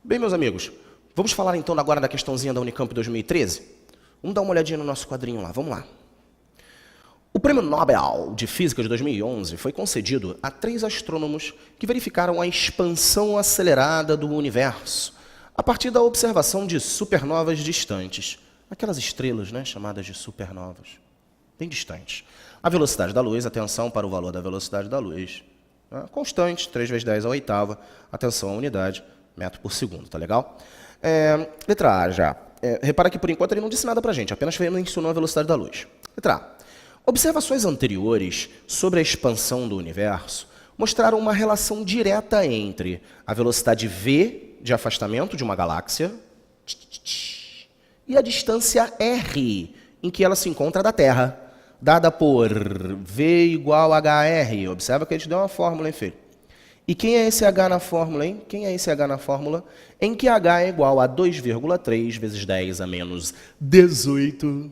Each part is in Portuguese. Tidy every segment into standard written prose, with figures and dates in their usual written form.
Bem, meus amigos, vamos falar então agora da questãozinha da Unicamp 2013? Vamos dar uma olhadinha no nosso quadrinho lá, vamos lá. O Prêmio Nobel de Física de 2011 foi concedido a 3 astrônomos que verificaram a expansão acelerada do universo a partir da observação de supernovas distantes. Aquelas estrelas, né, chamadas de supernovas, bem distantes. A velocidade da luz, atenção para o valor da velocidade da luz, né, constante, 3 vezes 10 à oitava, atenção à unidade, metro por segundo, tá legal? Letra A já. Repara que por enquanto ele não disse nada pra gente, apenas mencionou a velocidade da luz. Letra A. Observações anteriores sobre a expansão do universo mostraram uma relação direta entre a velocidade v de afastamento de uma galáxia e a distância r em que ela se encontra da Terra, dada por v igual a hr. Observa que a gente deu uma fórmula, hein, filho? E quem é esse h na fórmula, hein? Quem é esse h na fórmula? Em que h é igual a 2,3 vezes 10 a menos 18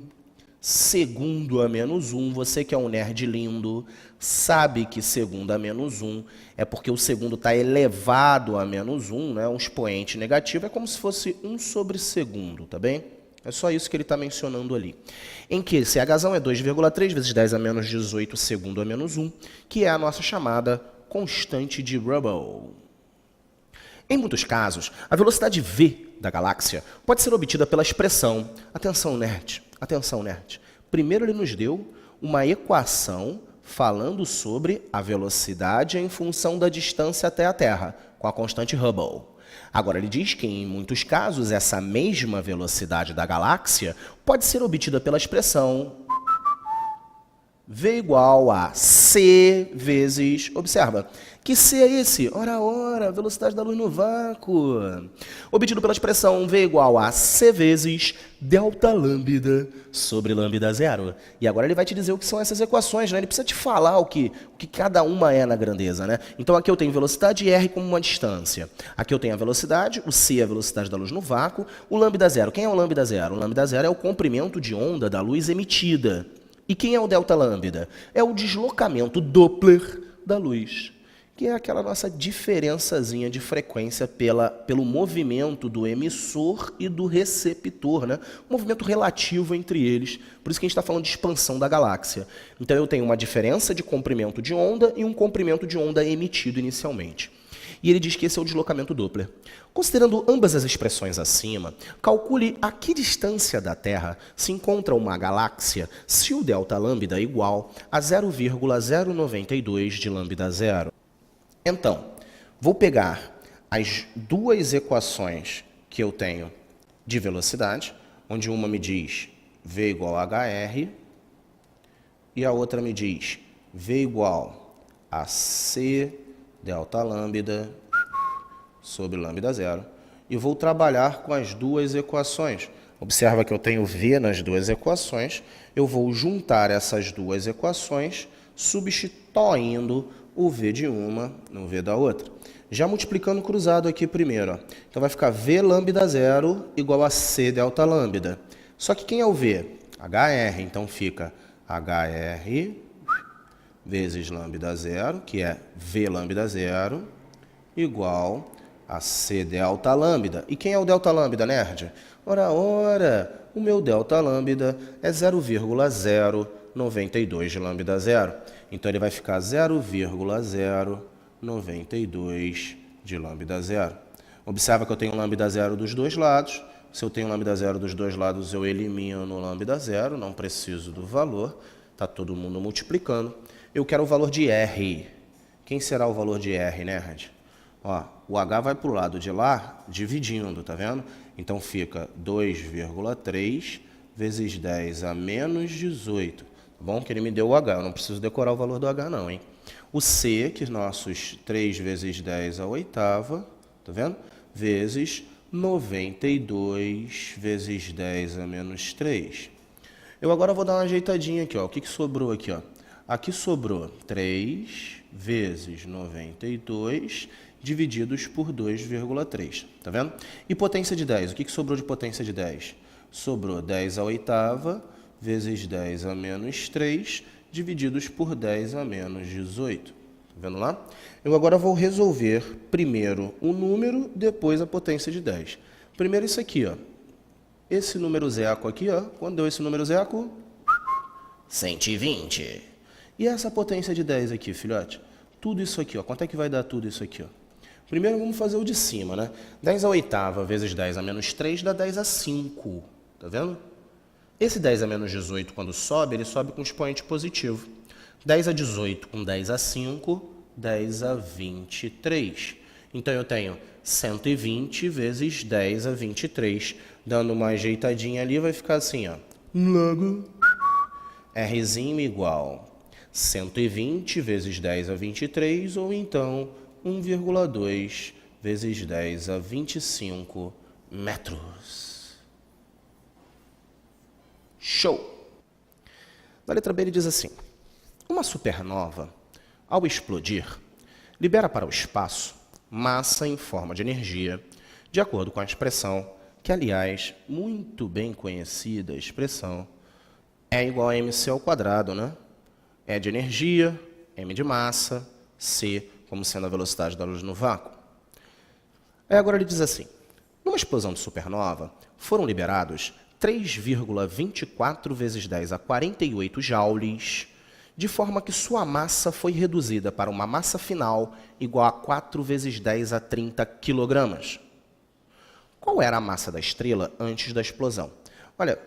segundo a menos 1. Você que é um nerd lindo, sabe que segundo a menos 1 é porque o segundo está elevado a menos 1, né? Um expoente negativo, é como se fosse 1 sobre segundo, tá bem? É só isso que ele está mencionando ali. Em que esse hzão é 2,3 vezes 10 a menos 18 segundo a menos 1, que é a nossa chamada constante de Hubble. Em muitos casos, a velocidade v da galáxia pode ser obtida pela expressão, atenção nerd, primeiro ele nos deu uma equação falando sobre a velocidade em função da distância até a Terra, com a constante Hubble. Agora ele diz que em muitos casos essa mesma velocidade da galáxia pode ser obtida pela expressão v igual a c vezes, observa, que c é esse? Ora, velocidade da luz no vácuo. Obtido pela expressão v igual a c vezes delta lambda sobre lambda zero. E agora ele vai te dizer o que são essas equações, né? Ele precisa te falar o que cada uma é na grandeza, né? Então aqui eu tenho velocidade e r como uma distância. Aqui eu tenho a velocidade, o c é a velocidade da luz no vácuo, o lambda zero. Quem é o lambda zero? O lambda zero é o comprimento de onda da luz emitida. E quem é o delta lambda? É o deslocamento Doppler da luz, que é aquela nossa diferençazinha de frequência pelo movimento do emissor e do receptor, né? Um movimento relativo entre eles, por isso que a gente está falando de expansão da galáxia. Então eu tenho uma diferença de comprimento de onda e um comprimento de onda emitido inicialmente. E ele diz que esse é o deslocamento Doppler. Considerando ambas as expressões acima, calcule a que distância da Terra se encontra uma galáxia se o delta lambda é igual a 0,092 de lambda zero. Então, vou pegar as duas equações que eu tenho de velocidade, onde uma me diz v igual a hr e a outra me diz v igual a c delta lambda sobre lambda zero, e vou trabalhar com as duas equações. Observa que eu tenho v nas duas equações, eu vou juntar essas duas equações, substituindo o v de uma no v da outra. Já multiplicando cruzado aqui primeiro, ó. Então vai ficar v lambda zero igual a c delta lambda. Só que quem é o v? hr, então fica hr vezes lambda zero, que é v lambda zero, igual a c delta lambda. E quem é o delta lambda, nerd? Ora, o meu delta lambda é 0,092 de lambda zero. Então ele vai ficar 0,092 de lambda zero. Observa que eu tenho lambda zero dos dois lados. Se eu tenho lambda zero dos dois lados, eu elimino o lambda zero, não preciso do valor. Está todo mundo multiplicando. Eu quero o valor de R. Quem será o valor de R, nerd? Ó, o H vai para o lado de lá, dividindo, tá vendo? Então fica 2,3 vezes 10 a menos 18. Tá bom? Que ele me deu o H, eu não preciso decorar o valor do H não, hein? O C, que nossos 3 vezes 10 a oitava, tá vendo? Vezes 92 vezes 10 a menos 3. Eu agora vou dar uma ajeitadinha aqui, ó. O que sobrou aqui, ó? Aqui sobrou 3 vezes 92 divididos por 2,3. Tá vendo? E potência de 10. O que sobrou de potência de 10? Sobrou 10 à oitava vezes 10 a menos 3 divididos por 10 a menos 18. Tá Vendo lá? Eu agora vou resolver primeiro o número, depois a potência de 10. Primeiro isso aqui, ó. Esse número zeco aqui, ó. Quando deu esse número zeco? 120. E essa potência de 10 aqui, filhote? Tudo isso aqui, ó. Quanto é que vai dar tudo isso aqui, ó? Primeiro vamos fazer o de cima, né? 10 à oitava vezes 10 a menos 3 dá 10 a 5. Tá vendo? Esse 10 a menos 18, quando sobe, ele sobe com expoente positivo. 10 a 18 com 10 a 5, 10 a 23. Então eu tenho 120 vezes 10 a 23. Dando uma ajeitadinha ali, vai ficar assim, ó. Logo, Rzinho igual 120 vezes 10 a 23, ou então 1,2 vezes 10 a 25 metros. Show! Na letra B ele diz assim: uma supernova, ao explodir, libera para o espaço massa em forma de energia, de acordo com a expressão, que aliás, muito bem conhecida, a expressão E igual a mc ao quadrado, né? E de energia, m de massa, c como sendo a velocidade da luz no vácuo. Aí agora ele diz assim: numa explosão de supernova, foram liberados 3,24 vezes 10 a 48 joules, de forma que sua massa foi reduzida para uma massa final igual a 4 vezes 10 a 30 quilogramas. Qual era a massa da estrela antes da explosão? Olha,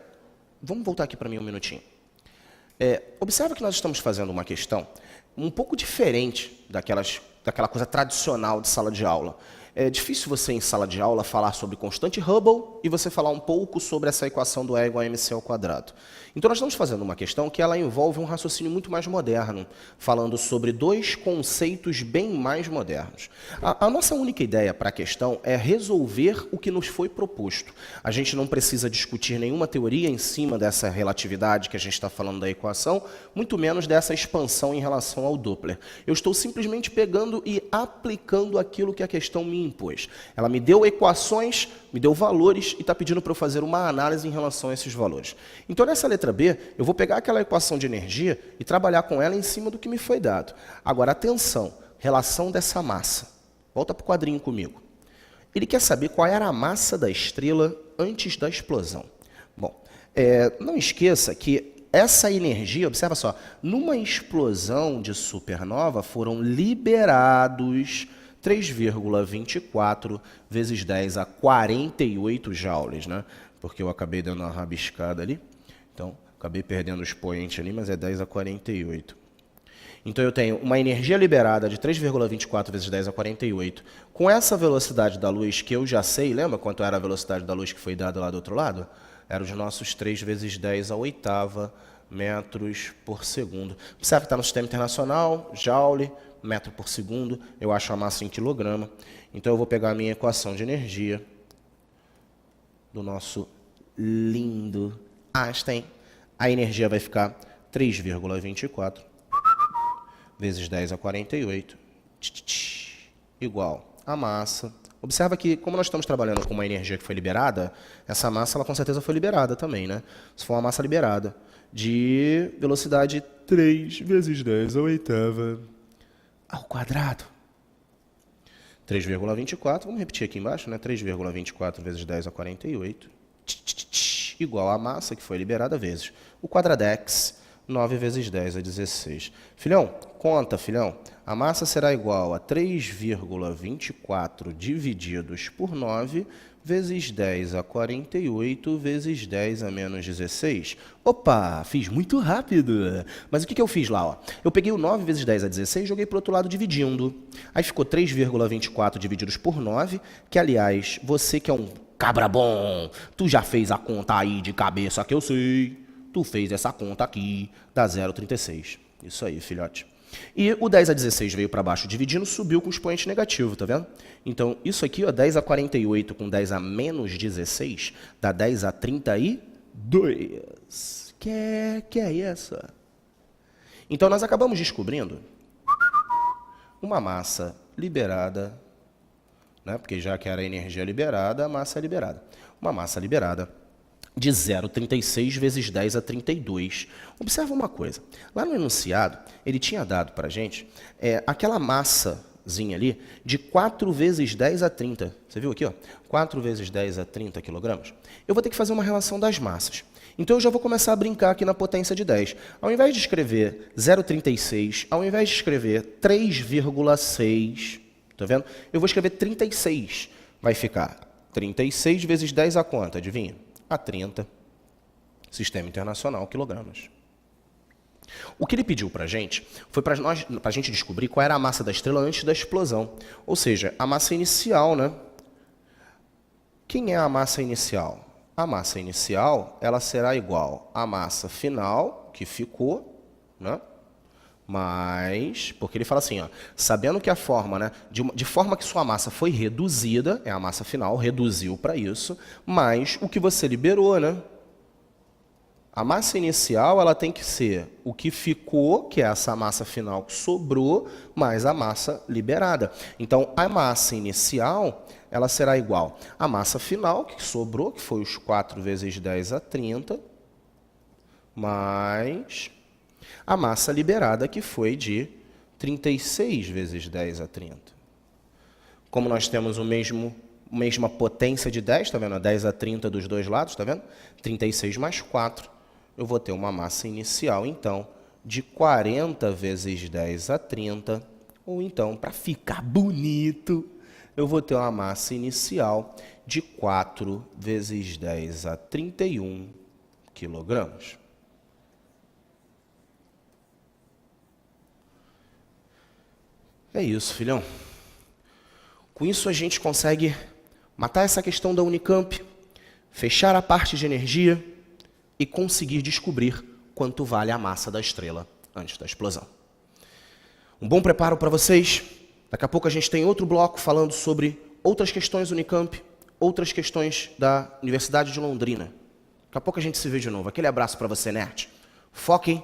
vamos voltar aqui para mim um minutinho. Observa que nós estamos fazendo uma questão um pouco diferente daquela coisa tradicional de sala de aula. É difícil você, em sala de aula, falar sobre constante Hubble e você falar um pouco sobre essa equação do E igual a mc ao quadrado. Então, nós estamos fazendo uma questão que ela envolve um raciocínio muito mais moderno, falando sobre dois conceitos bem mais modernos. A nossa única ideia para a questão é resolver o que nos foi proposto. A gente não precisa discutir nenhuma teoria em cima dessa relatividade que a gente está falando da equação, muito menos dessa expansão em relação ao Doppler. Eu estou simplesmente pegando e aplicando aquilo que a questão me impôs. Ela me deu equações, me deu valores e está pedindo para eu fazer uma análise em relação a esses valores. Então, nessa letra B, eu vou pegar aquela equação de energia e trabalhar com ela em cima do que me foi dado. Agora, atenção, relação dessa massa. Volta para o quadrinho comigo. Ele quer saber qual era a massa da estrela antes da explosão. Bom, não esqueça que essa energia, observa só, numa explosão de supernova foram liberados 3,24 vezes 10 a 48 joules, né? Porque eu acabei dando uma rabiscada ali. Então, acabei perdendo o expoente ali, mas é 10 a 48. Então, eu tenho uma energia liberada de 3,24 vezes 10 a 48. Com essa velocidade da luz que eu já sei, lembra quanto era a velocidade da luz que foi dada lá do outro lado? Era os nossos 3 vezes 10 a oitava metros por segundo. Observe que está no sistema internacional, joule, metro por segundo, eu acho a massa em quilograma. Então, eu vou pegar a minha equação de energia do nosso lindo Einstein. A energia vai ficar 3,24 vezes 10 a 48 igual a massa. Observa que, como nós estamos trabalhando com uma energia que foi liberada, essa massa ela com certeza foi liberada também, né? Se for uma massa liberada de velocidade 3 vezes 10 a oitava ao quadrado. 3,24, vamos repetir aqui embaixo, né? 3,24 vezes 10 a 48, igual a massa que foi liberada vezes o quadradex, 9 vezes 10 a 16. Filhão, conta, filhão. A massa será igual a 3,24 divididos por 9 vezes 10 a 48 vezes 10 a menos 16. Opa, fiz muito rápido. Mas o que eu fiz lá? Ó? Eu peguei o 9 vezes 10 a 16 e joguei para o outro lado dividindo. Aí ficou 3,24 divididos por 9, que, aliás, você que é um cabra bom, tu já fez a conta aí de cabeça que eu sei. Tu fez essa conta aqui, dá 0,36. Isso aí, filhote. E o 10 a 16 veio para baixo dividindo, subiu com expoente negativo, tá vendo? Então, isso aqui, ó, 10 a 48 com 10 a menos 16, dá 10 a 32. Que é essa? Então, nós acabamos descobrindo uma massa liberada, né? Porque já que era energia liberada, a massa é liberada. Uma massa liberada de 0,36 vezes 10 a 32. Observa uma coisa. Lá no enunciado, ele tinha dado para a gente aquela massazinha ali de 4 vezes 10 a 30. Você viu aqui? Ó? 4 vezes 10 a 30 quilogramas. Eu vou ter que fazer uma relação das massas. Então, eu já vou começar a brincar aqui na potência de 10. Ao invés de escrever 0,36, ao invés de escrever 3,6, tá vendo? Eu vou escrever 36. Vai ficar 36 vezes 10 a quanto? Adivinha? A 30. Sistema Internacional, quilogramas. O que ele pediu para a gente foi para a gente descobrir qual era a massa da estrela antes da explosão. Ou seja, a massa inicial, né? Quem é a massa inicial? A massa inicial, ela será igual à massa final, que ficou, né? Mas, porque ele fala assim, ó, sabendo que a forma, né, de forma que sua massa foi reduzida, é a massa final, reduziu para isso, mas o que você liberou, né? A massa inicial, ela tem que ser o que ficou, que é essa massa final que sobrou, mais a massa liberada. Então, a massa inicial, ela será igual à massa final, que sobrou, que foi os 4 vezes 10 a 30, mais a massa liberada, que foi de 36 vezes 10 a 30. Como nós temos mesma potência de 10, tá vendo? 10 a 30 dos dois lados, tá vendo? 36 mais 4. Eu vou ter uma massa inicial, então, de 40 vezes 10 a 30, ou então, para ficar bonito, eu vou ter uma massa inicial de 4 vezes 10 a 31 quilogramas. É isso, filhão. Com isso, a gente consegue matar essa questão da Unicamp, fechar a parte de energia e conseguir descobrir quanto vale a massa da estrela antes da explosão. Um bom preparo para vocês. Daqui a pouco a gente tem outro bloco falando sobre outras questões Unicamp, outras questões da Universidade de Londrina. Daqui a pouco a gente se vê de novo. Aquele abraço para você, nerd. Foquem